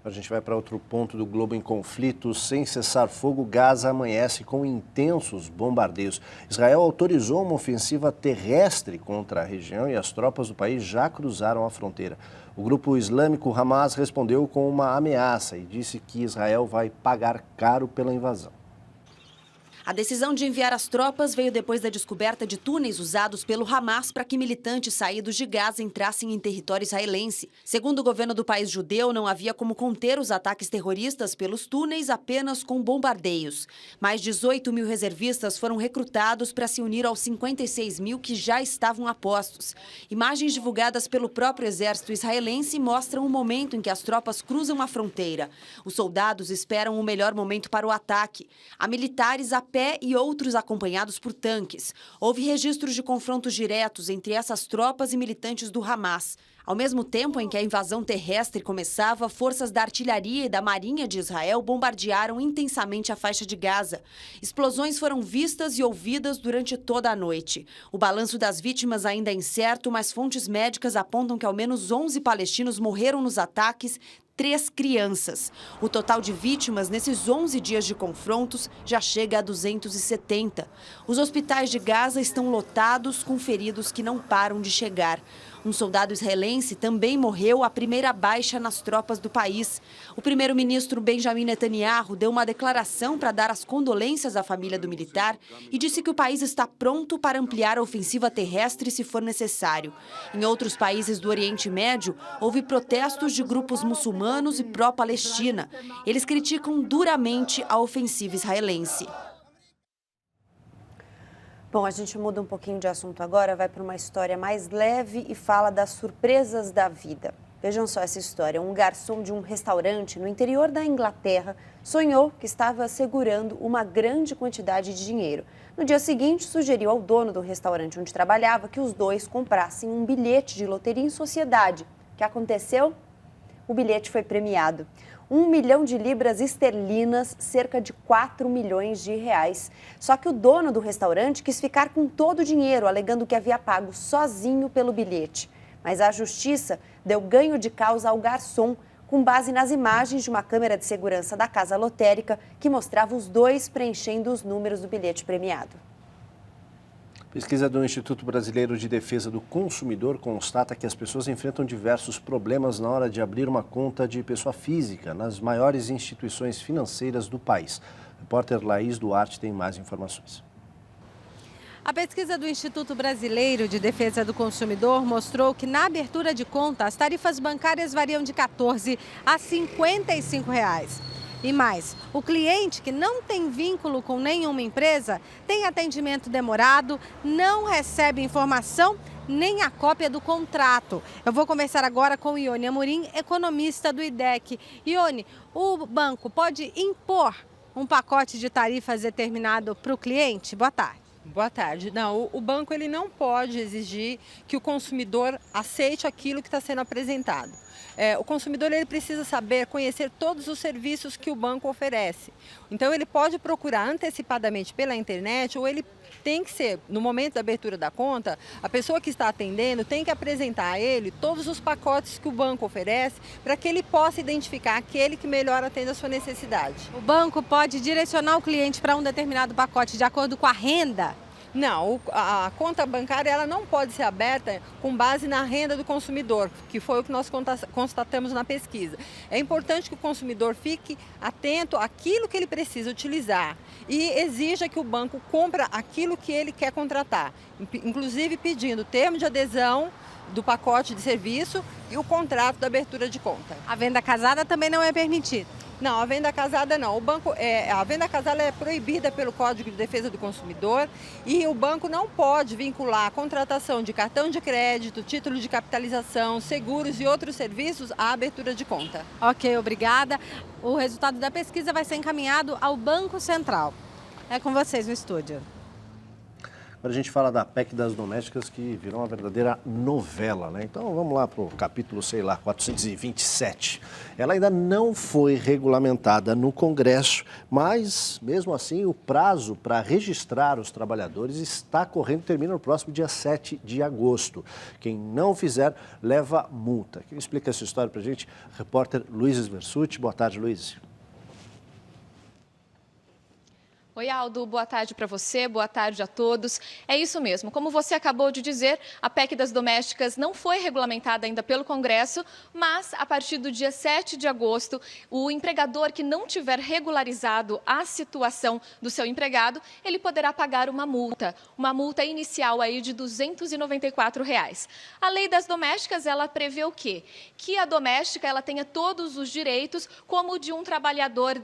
A gente vai para outro ponto do globo em conflito. Sem cessar fogo, Gaza amanhece com intensos bombardeios. Israel autorizou uma ofensiva terrestre contra a região e as tropas do país já cruzaram a fronteira. O grupo islâmico Hamas respondeu com uma ameaça e disse que Israel vai pagar caro pela invasão. A decisão de enviar as tropas veio depois da descoberta de túneis usados pelo Hamas para que militantes saídos de Gaza entrassem em território israelense. Segundo o governo do país judeu, não havia como conter os ataques terroristas pelos túneis apenas com bombardeios. Mais 18 mil reservistas foram recrutados para se unir aos 56 mil que já estavam a postos. Imagens divulgadas pelo próprio exército israelense mostram o momento em que as tropas cruzam a fronteira. Os soldados esperam o melhor momento para o ataque. Há militares a pé e outros acompanhados por tanques. Houve registros de confrontos diretos entre essas tropas e militantes do Hamas. Ao mesmo tempo em que a invasão terrestre começava, forças da artilharia e da marinha de Israel bombardearam intensamente a faixa de Gaza. Explosões foram vistas e ouvidas durante toda a noite. O balanço das vítimas ainda é incerto, mas fontes médicas apontam que ao menos 11 palestinos morreram nos ataques, 3 crianças. O total de vítimas nesses 11 dias de confrontos já chega a 270. Os hospitais de Gaza estão lotados com feridos que não param de chegar. Um soldado israelense também morreu, a primeira baixa nas tropas do país. O primeiro-ministro Benjamin Netanyahu deu uma declaração para dar as condolências à família do militar e disse que o país está pronto para ampliar a ofensiva terrestre se for necessário. Em outros países do Oriente Médio, houve protestos de grupos muçulmanos e pró-Palestina. Eles criticam duramente a ofensiva israelense. Bom, a gente muda um pouquinho de assunto agora, vai para uma história mais leve e fala das surpresas da vida. Vejam só essa história. Um garçom de um restaurante no interior da Inglaterra sonhou que estava segurando uma grande quantidade de dinheiro. No dia seguinte, sugeriu ao dono do restaurante onde trabalhava que os dois comprassem um bilhete de loteria em sociedade. O que aconteceu? O bilhete foi premiado. 1 milhão de libras esterlinas, cerca de 4 milhões de reais. Só que o dono do restaurante quis ficar com todo o dinheiro, alegando que havia pago sozinho pelo bilhete. Mas a justiça deu ganho de causa ao garçom, com base nas imagens de uma câmera de segurança da casa lotérica que mostrava os dois preenchendo os números do bilhete premiado. Pesquisa do Instituto Brasileiro de Defesa do Consumidor constata que as pessoas enfrentam diversos problemas na hora de abrir uma conta de pessoa física nas maiores instituições financeiras do país. O repórter Laís Duarte tem mais informações. A pesquisa do Instituto Brasileiro de Defesa do Consumidor mostrou que na abertura de conta as tarifas bancárias variam de R$ 14 a R$ 55. E mais, o cliente que não tem vínculo com nenhuma empresa tem atendimento demorado, não recebe informação nem a cópia do contrato. Eu vou conversar agora com Ione Amorim, economista do IDEC. Ione, o banco pode impor um pacote de tarifas determinado para o cliente? Boa tarde. Boa tarde. Não, o banco ele não pode exigir que o consumidor aceite aquilo que está sendo apresentado. O consumidor ele precisa saber, conhecer todos os serviços que o banco oferece. Então ele pode procurar antecipadamente pela internet ou ele tem que ser, no momento da abertura da conta, a pessoa que está atendendo tem que apresentar a ele todos os pacotes que o banco oferece para que ele possa identificar aquele que melhor atende a sua necessidade. O banco pode direcionar o cliente para um determinado pacote de acordo com a renda? Não, a conta bancária ela não pode ser aberta com base na renda do consumidor, que foi o que nós constatamos na pesquisa. É importante que o consumidor fique atento àquilo que ele precisa utilizar e exija que o banco compre aquilo que ele quer contratar, inclusive pedindo termo de adesão do pacote de serviço e o contrato da abertura de conta. A venda casada também não é permitida? Não, a venda casada não. A venda casada é proibida pelo Código de Defesa do Consumidor e o banco não pode vincular a contratação de cartão de crédito, título de capitalização, seguros e outros serviços à abertura de conta. Ok, obrigada. O resultado da pesquisa vai ser encaminhado ao Banco Central. É com vocês no estúdio. Agora a gente fala da PEC das domésticas, que virou uma verdadeira novela, né? Então vamos lá para o capítulo, 427. Ela ainda não foi regulamentada no Congresso, mas, mesmo assim, o prazo para registrar os trabalhadores está correndo, termina no próximo dia 7 de agosto. Quem não fizer, leva multa. Quem explica essa história para a gente? Repórter Luiz Versuti. Boa tarde, Luiz. Oi, Aldo, boa tarde para você, boa tarde a todos. É isso mesmo, como você acabou de dizer, a PEC das domésticas não foi regulamentada ainda pelo Congresso, mas a partir do dia 7 de agosto, o empregador que não tiver regularizado a situação do seu empregado, ele poderá pagar uma multa inicial aí de R$ 294. A lei das domésticas, ela prevê o quê? Que a doméstica ela tenha todos os direitos como o de um trabalhador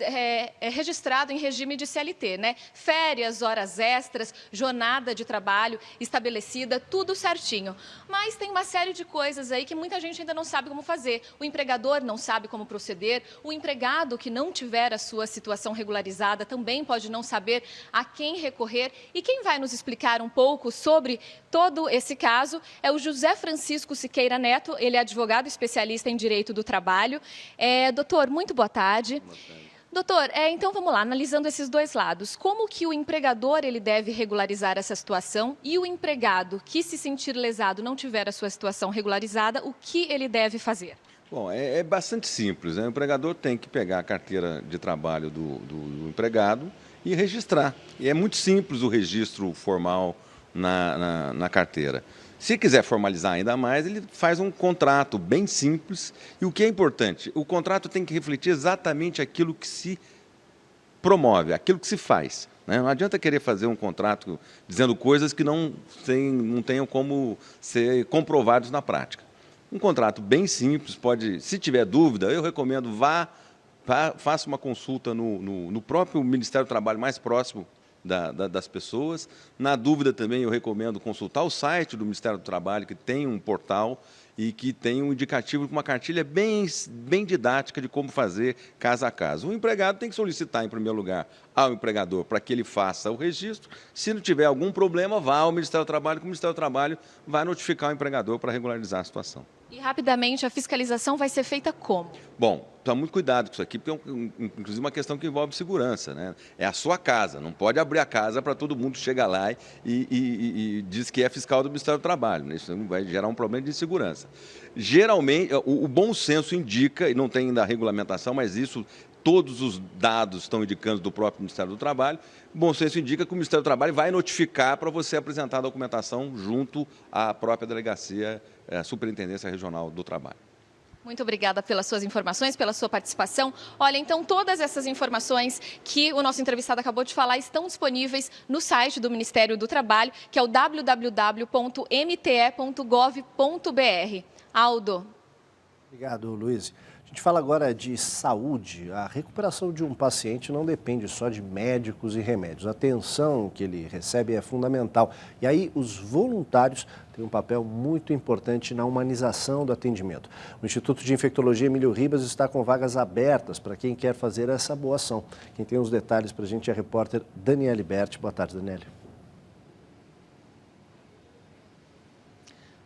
registrado em regime de CLT, né? Férias, horas extras, jornada de trabalho estabelecida, tudo certinho. Mas tem uma série de coisas aí que muita gente ainda não sabe como fazer. O empregador não sabe como proceder, o empregado que não tiver a sua situação regularizada também pode não saber a quem recorrer. E quem vai nos explicar um pouco sobre todo esse caso é o José Francisco Siqueira Neto, ele é advogado especialista em direito do trabalho. Doutor, muito boa tarde. Boa tarde. Doutor, então vamos lá, analisando esses dois lados. Como que o empregador ele deve regularizar essa situação e o empregado que se sentir lesado não tiver a sua situação regularizada, o que ele deve fazer? Bom, é bastante simples, né? O empregador tem que pegar a carteira de trabalho do empregado e registrar. E é muito simples o registro formal na carteira. Se quiser formalizar ainda mais, ele faz um contrato bem simples. E o que é importante, o contrato tem que refletir exatamente aquilo que se promove, aquilo que se faz, né? Não adianta querer fazer um contrato dizendo coisas que não tenham como ser comprovados na prática. Um contrato bem simples, pode, se tiver dúvida, eu recomendo faça uma consulta no próprio Ministério do Trabalho mais próximo das pessoas. Na dúvida também eu recomendo consultar o site do Ministério do Trabalho, que tem um portal e que tem um indicativo, uma cartilha bem didática de como fazer caso a caso. O empregado tem que solicitar, em primeiro lugar, ao empregador para que ele faça o registro. Se não tiver algum problema, vá ao Ministério do Trabalho, que o Ministério do Trabalho vai notificar o empregador para regularizar a situação. E, rapidamente, a fiscalização vai ser feita como? Bom, toma muito cuidado com isso aqui, porque é, inclusive, uma questão que envolve segurança, né? É a sua casa, não pode abrir a casa para todo mundo chegar lá e diz que é fiscal do Ministério do Trabalho, né? Isso vai gerar um problema de segurança. Geralmente, o bom senso indica, e não tem ainda a regulamentação, mas isso todos os dados estão indicando do próprio Ministério do Trabalho, o bom senso indica que o Ministério do Trabalho vai notificar para você apresentar a documentação junto à própria delegacia, Superintendência Regional do Trabalho. Muito obrigada pelas suas informações, pela sua participação. Olha, então, todas essas informações que o nosso entrevistado acabou de falar estão disponíveis no site do Ministério do Trabalho, que é o www.mte.gov.br. Aldo. Obrigado, Luiz. A gente fala agora de saúde. A recuperação de um paciente não depende só de médicos e remédios. A atenção que ele recebe é fundamental. E aí os voluntários têm um papel muito importante na humanização do atendimento. O Instituto de Infectologia Emílio Ribas está com vagas abertas para quem quer fazer essa boa ação. Quem tem os detalhes para a gente é a repórter Daniele Berti. Boa tarde, Daniele.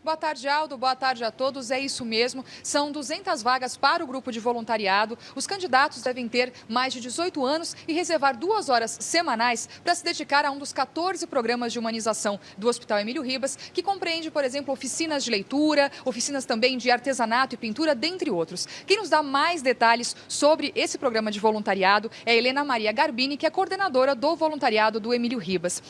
Boa tarde, Aldo. Boa tarde a todos. É isso mesmo. São 200 vagas para o grupo de voluntariado. Os candidatos devem ter mais de 18 anos e reservar 2 horas semanais para se dedicar a um dos 14 programas de humanização do Hospital Emílio Ribas, que compreende, por exemplo, oficinas de leitura, oficinas também de artesanato e pintura, dentre outros. Quem nos dá mais detalhes sobre esse programa de voluntariado é a Helena Maria Garbini, que é coordenadora do voluntariado do Emílio Ribas.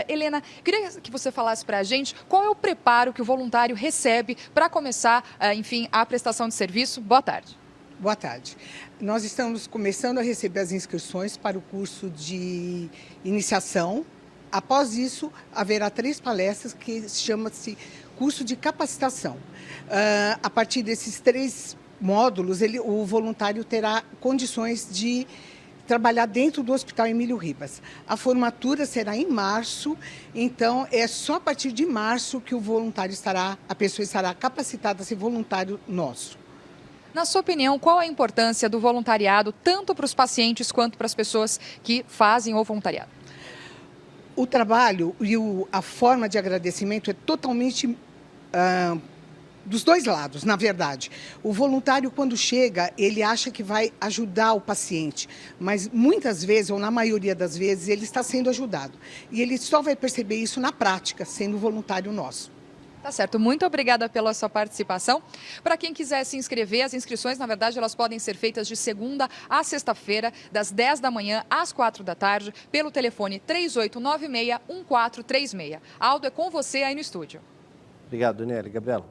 Helena, queria que você falasse para a gente qual é o preparo que o voluntário recebe para começar, enfim, a prestação de serviço. Boa tarde. Boa tarde. Nós estamos começando a receber as inscrições para o curso de iniciação. Após isso, haverá 3 palestras que chama-se curso de capacitação. A partir desses 3 módulos, o voluntário terá condições de trabalhar dentro do Hospital Emílio Ribas. A formatura será em março, então é só a partir de março que a pessoa estará capacitada a ser voluntário nosso. Na sua opinião, qual a importância do voluntariado, tanto para os pacientes quanto para as pessoas que fazem o voluntariado? O trabalho e a forma de agradecimento é totalmente dos dois lados, na verdade. O voluntário, quando chega, ele acha que vai ajudar o paciente, mas muitas vezes, ou na maioria das vezes, ele está sendo ajudado. E ele só vai perceber isso na prática, sendo voluntário nosso. Tá certo, muito obrigada pela sua participação. Para quem quiser se inscrever, as inscrições, na verdade, elas podem ser feitas de segunda a sexta-feira, das 10 da manhã às 4 da tarde, pelo telefone 3896-1436. Aldo, é com você aí no estúdio. Obrigado, Daniela. Gabriela.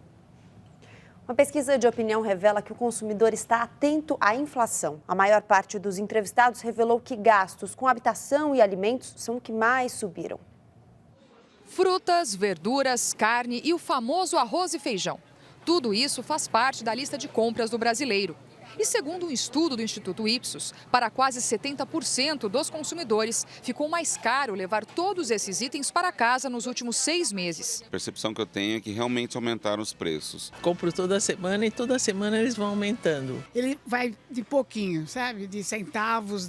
Uma pesquisa de opinião revela que o consumidor está atento à inflação. A maior parte dos entrevistados revelou que gastos com habitação e alimentos são os que mais subiram. Frutas, verduras, carne e o famoso arroz e feijão. Tudo isso faz parte da lista de compras do brasileiro. E segundo um estudo do Instituto Ipsos, para quase 70% dos consumidores, ficou mais caro levar todos esses itens para casa nos últimos 6 meses. A percepção que eu tenho é que realmente aumentaram os preços. Compro toda semana e toda semana eles vão aumentando. Ele vai de pouquinho, sabe? De centavos,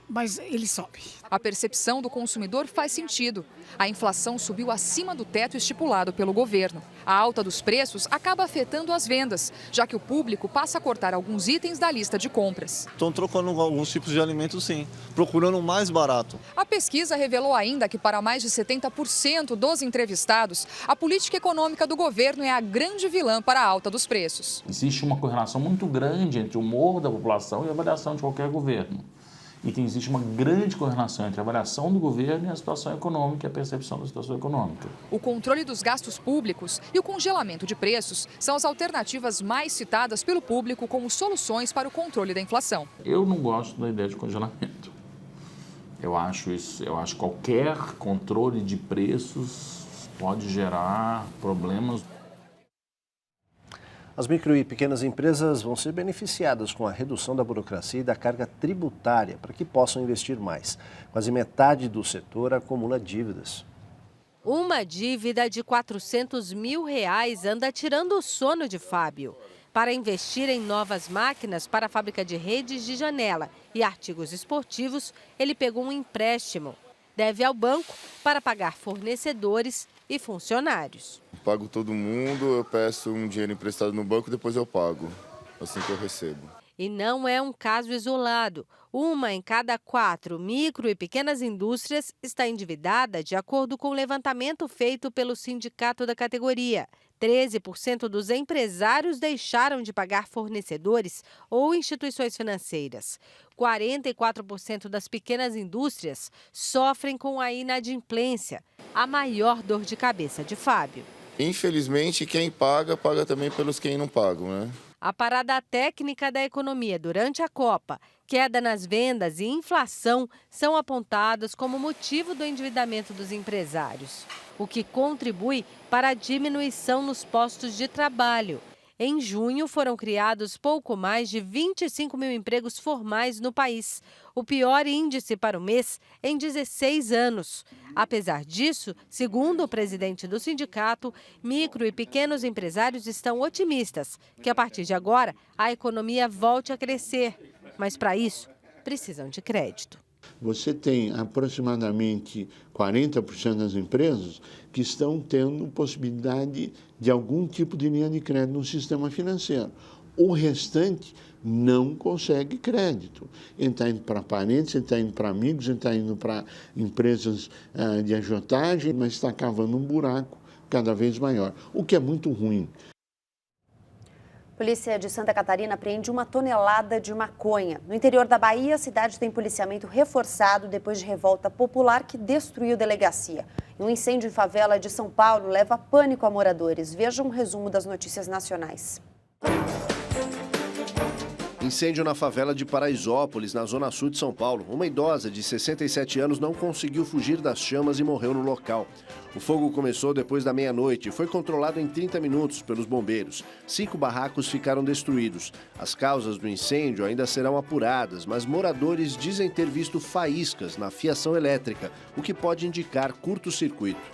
mas ele sobe. A percepção do consumidor faz sentido. A inflação subiu acima do teto estipulado pelo governo. A alta dos preços acaba afetando as vendas, já que o público passa a cortar alguns itens da lista de compras. Estão trocando alguns tipos de alimentos, sim, procurando o mais barato. A pesquisa revelou ainda que para mais de 70% dos entrevistados, a política econômica do governo é a grande vilã para a alta dos preços. Existe uma correlação muito grande entre o humor da população e a avaliação de qualquer governo. E existe uma grande correlação entre a avaliação do governo e a situação econômica e a percepção da situação econômica. O controle dos gastos públicos e o congelamento de preços são as alternativas mais citadas pelo público como soluções para o controle da inflação. Eu não gosto da ideia de congelamento. Eu acho que qualquer controle de preços pode gerar problemas. As micro e pequenas empresas vão ser beneficiadas com a redução da burocracia e da carga tributária para que possam investir mais. Quase metade do setor acumula dívidas. Uma dívida de R$400 mil anda tirando o sono de Fábio. Para investir em novas máquinas para a fábrica de redes de janela e artigos esportivos, ele pegou um empréstimo. Deve ao banco para pagar fornecedores e funcionários. Pago todo mundo, eu peço um dinheiro emprestado no banco e depois eu pago, assim que eu recebo. E não é um caso isolado. 1 em cada 4 micro e pequenas indústrias está endividada, de acordo com o levantamento feito pelo sindicato da categoria. 13% dos empresários deixaram de pagar fornecedores ou instituições financeiras. 44% das pequenas indústrias sofrem com a inadimplência, a maior dor de cabeça de Fábio. Infelizmente, quem paga, paga também pelos quem não pagam, né? A parada técnica da economia durante a Copa, queda nas vendas e inflação são apontados como motivo do endividamento dos empresários, o que contribui para a diminuição nos postos de trabalho. Em junho, foram criados pouco mais de 25 mil empregos formais no país, o pior índice para o mês em 16 anos. Apesar disso, segundo o presidente do sindicato, micro e pequenos empresários estão otimistas que, a partir de agora, a economia volte a crescer. Mas, para isso, precisam de crédito. Você tem aproximadamente 40% das empresas que estão tendo possibilidade de algum tipo de linha de crédito no sistema financeiro. O restante não consegue crédito. Ele está indo para parentes, ele está indo para amigos, ele está indo para empresas de agiotagem, mas está cavando um buraco cada vez maior, o que é muito ruim. Polícia de Santa Catarina apreende 1 tonelada de maconha. No interior da Bahia, a cidade tem policiamento reforçado depois de revolta popular que destruiu delegacia. E um incêndio em favela de São Paulo leva pânico a moradores. Veja um resumo das notícias nacionais. Incêndio na favela de Paraisópolis, na zona sul de São Paulo. Uma idosa de 67 anos não conseguiu fugir das chamas e morreu no local. O fogo começou depois da meia-noite e foi controlado em 30 minutos pelos bombeiros. 5 barracos ficaram destruídos. As causas do incêndio ainda serão apuradas, mas moradores dizem ter visto faíscas na fiação elétrica, o que pode indicar curto-circuito.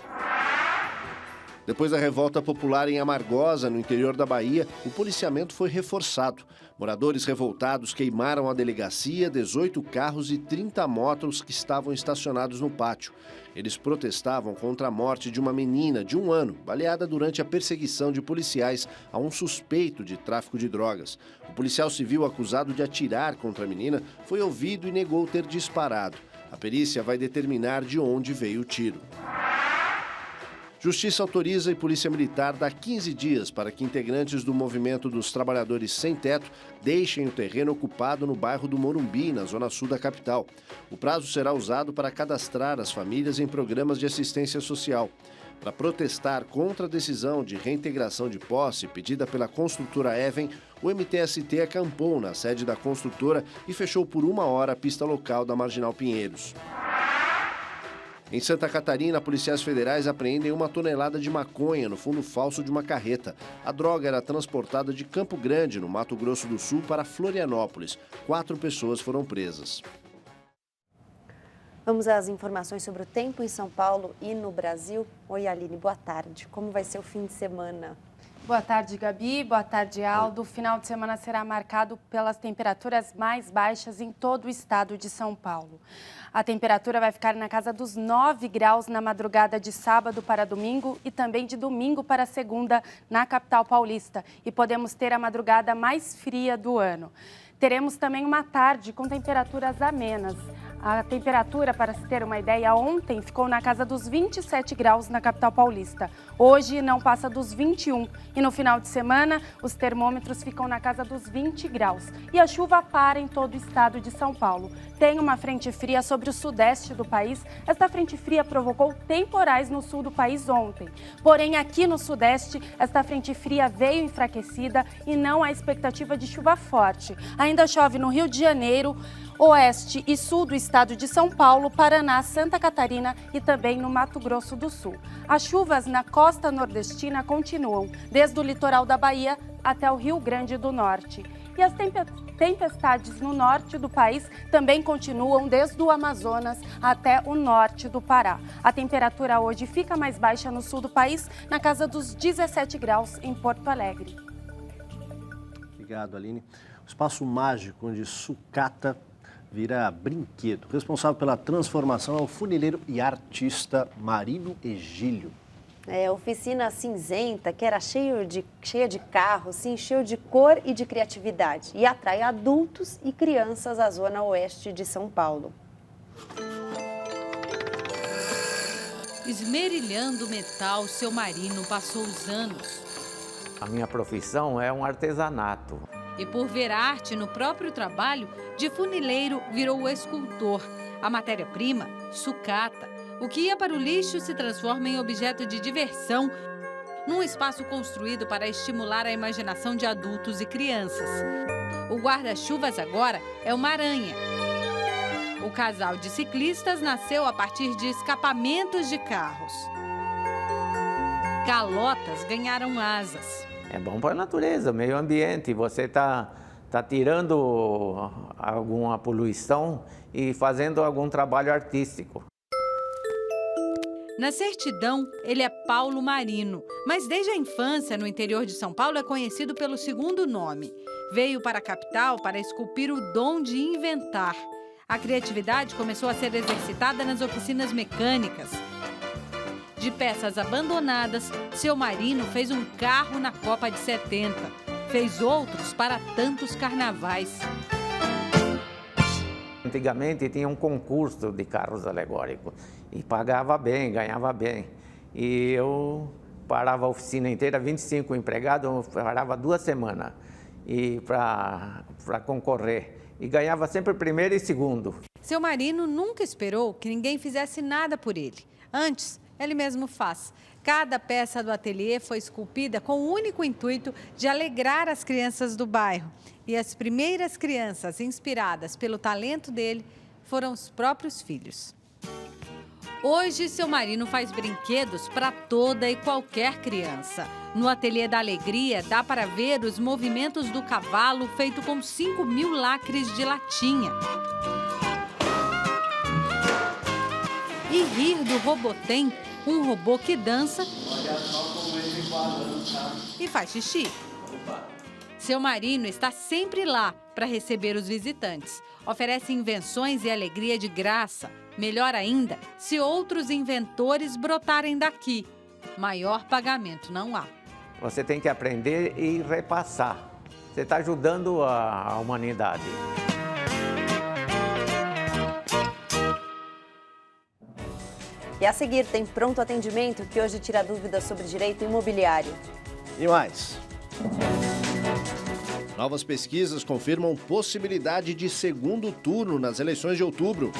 Depois da revolta popular em Amargosa, no interior da Bahia, o policiamento foi reforçado. Moradores revoltados queimaram a delegacia, 18 carros e 30 motos que estavam estacionados no pátio. Eles protestavam contra a morte de uma menina de 1 ano, baleada durante a perseguição de policiais a um suspeito de tráfico de drogas. O policial civil acusado de atirar contra a menina foi ouvido e negou ter disparado. A perícia vai determinar de onde veio o tiro. Justiça autoriza e Polícia Militar dá 15 dias para que integrantes do Movimento dos Trabalhadores Sem Teto deixem o terreno ocupado no bairro do Morumbi, na zona sul da capital. O prazo será usado para cadastrar as famílias em programas de assistência social. Para protestar contra a decisão de reintegração de posse pedida pela construtora Even, o MTST acampou na sede da construtora e fechou por 1 hora a pista local da Marginal Pinheiros. Em Santa Catarina, policiais federais apreendem 1 tonelada de maconha no fundo falso de uma carreta. A droga era transportada de Campo Grande, no Mato Grosso do Sul, para Florianópolis. 4 pessoas foram presas. Vamos às informações sobre o tempo em São Paulo e no Brasil. Oi, Aline, boa tarde. Como vai ser o fim de semana? Boa tarde, Gabi. Boa tarde, Aldo. O final de semana será marcado pelas temperaturas mais baixas em todo o estado de São Paulo. A temperatura vai ficar na casa dos 9 graus na madrugada de sábado para domingo e também de domingo para segunda na capital paulista. E podemos ter a madrugada mais fria do ano. Teremos também uma tarde com temperaturas amenas. A temperatura, para se ter uma ideia, ontem ficou na casa dos 27 graus na capital paulista. Hoje não passa dos 21 e no final de semana os termômetros ficam na casa dos 20 graus. E a chuva para em todo o estado de São Paulo. Tem uma frente fria sobre o sudeste do país. Esta frente fria provocou temporais no sul do país ontem. Porém, aqui no sudeste, esta frente fria veio enfraquecida e não há expectativa de chuva forte. Ainda chove no Rio de Janeiro, oeste e sul do estado de São Paulo, Paraná, Santa Catarina e também no Mato Grosso do Sul. As chuvas na costa nordestina continuam, desde o litoral da Bahia até o Rio Grande do Norte. E as tempestades no norte do país também continuam, desde o Amazonas até o norte do Pará. A temperatura hoje fica mais baixa no sul do país, na casa dos 17 graus em Porto Alegre. Obrigado, Aline. O espaço mágico onde sucata vira brinquedo. O responsável pela transformação é o funileiro e artista Marino Egílio. A oficina cinzenta, que era cheia de carros, se encheu de cor e de criatividade e atrai adultos e crianças à zona oeste de São Paulo. Esmerilhando metal, seu Marino passou os anos. A minha profissão é um artesanato. E por ver arte no próprio trabalho, de funileiro virou escultor. A matéria-prima, sucata. O que ia para o lixo se transforma em objeto de diversão, num espaço construído para estimular a imaginação de adultos e crianças. O guarda-chuvas agora é uma aranha. O casal de ciclistas nasceu a partir de escapamentos de carros. Calotas ganharam asas. É bom para a natureza, meio ambiente. Você está tirando alguma poluição e fazendo algum trabalho artístico. Na certidão, ele é Paulo Marino, mas desde a infância, no interior de São Paulo, é conhecido pelo segundo nome. Veio para a capital para esculpir o dom de inventar. A criatividade começou a ser exercitada nas oficinas mecânicas. De peças abandonadas, seu Marino fez um carro na Copa de 70. Fez outros para tantos carnavais. Antigamente tinha um concurso de carros alegóricos e pagava bem, ganhava bem. E eu parava a oficina inteira, 25 empregados, eu parava 2 semanas para concorrer. E ganhava sempre primeiro e segundo. Seu Marino nunca esperou que ninguém fizesse nada por ele. Antes, ele mesmo faz. Cada peça do ateliê foi esculpida com o único intuito de alegrar as crianças do bairro. E as primeiras crianças inspiradas pelo talento dele foram os próprios filhos. Hoje, seu Marino faz brinquedos para toda e qualquer criança. No Ateliê da Alegria, dá para ver os movimentos do cavalo feito com 5.000 lacres de latinha. E rir do Robotem um robô que dança e faz xixi. Seu Marino está sempre lá para receber os visitantes. Oferece invenções e alegria de graça. Melhor ainda, se outros inventores brotarem daqui. Maior pagamento não há. Você tem que aprender e repassar. Você está ajudando a humanidade. E a seguir tem Pronto Atendimento, que hoje tira dúvidas sobre direito imobiliário. E mais. Novas pesquisas confirmam possibilidade de segundo turno nas eleições de outubro.